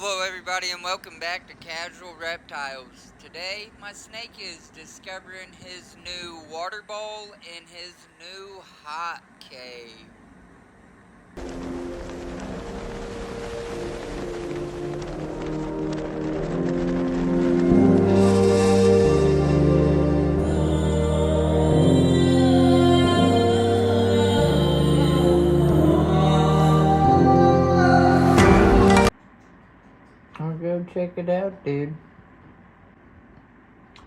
Hello everybody and welcome back to Casual Reptiles. Today my snake is discovering his new water bowl in his new hot cave. I'll go check it out, dude.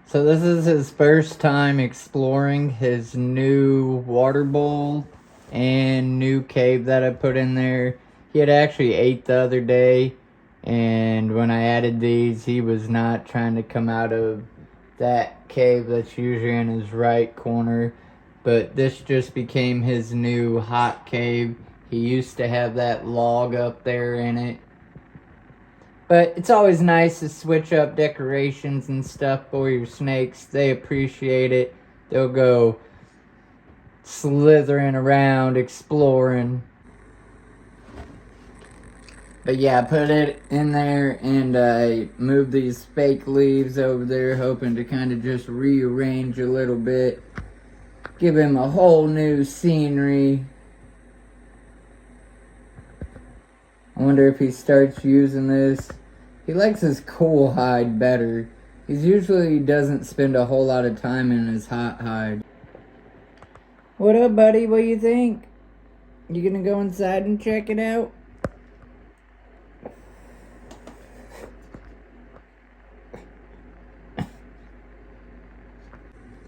So this is his first time exploring his new water bowl and new cave that I put in there. He had actually ate the other day, and when I added these, he was not trying to come out of that cave that's usually in his right corner. But this just became his new hot cave. He used to have that log up there in it. But it's always nice to switch up decorations and stuff for your snakes. They appreciate it. They'll go slithering around, exploring. But yeah, I put it in there and I moved these fake leaves over there, hoping to kind of just rearrange a little bit. Give him a whole new scenery. I wonder if he starts using this. He likes his cool hide better. He usually doesn't spend a whole lot of time in his hot hide. What up, buddy? What do you think? You gonna go inside and check it out?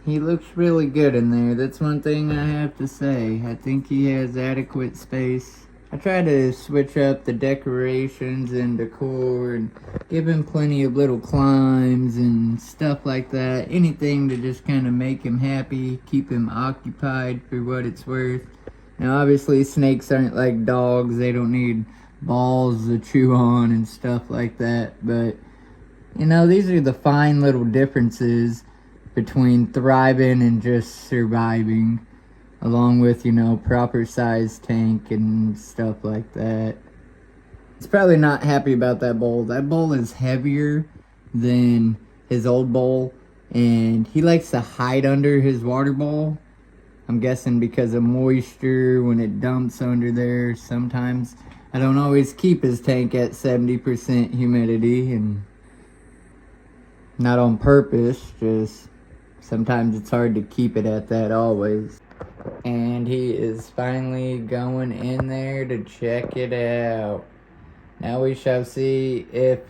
He looks really good in there. That's one thing I have to say. I think he has adequate space. I try to switch up the decorations and decor and give him plenty of little climbs and stuff like that. Anything to just kind of make him happy, keep him occupied for what it's worth. Now obviously snakes aren't like dogs. They don't need balls to chew on and stuff like that. But, you know, these are the fine little differences between thriving and just surviving. Along with, you know, proper size tank and stuff like that. He's probably not happy about that bowl. That bowl is heavier than his old bowl, and he likes to hide under his water bowl. I'm guessing because of moisture when it dumps under there. Sometimes I don't always keep his tank at 70% humidity, and not on purpose, just sometimes it's hard to keep it at that always. And he is finally going in there to check it out. Now we shall see if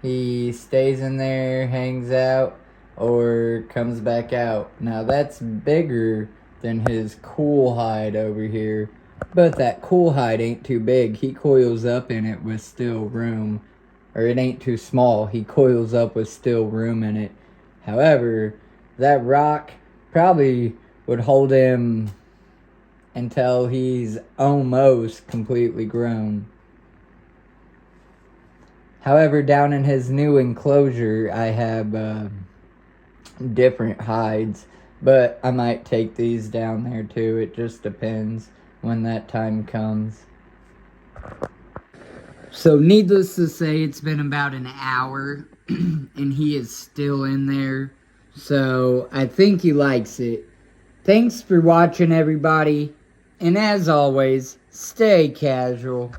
he stays in there, hangs out, or comes back out. Now that's bigger than his cool hide over here. But that cool hide ain't too big. He coils up in it with still room. Or it ain't too small. He coils up with still room in it. However, that rock probably would hold him until he's almost completely grown. However, down in his new enclosure, I have different hides, but I might take these down there too. It just depends when that time comes. So needless to say, it's been about an hour and he is still in there. So I think he likes it. Thanks for watching, everybody. And as always, stay casual.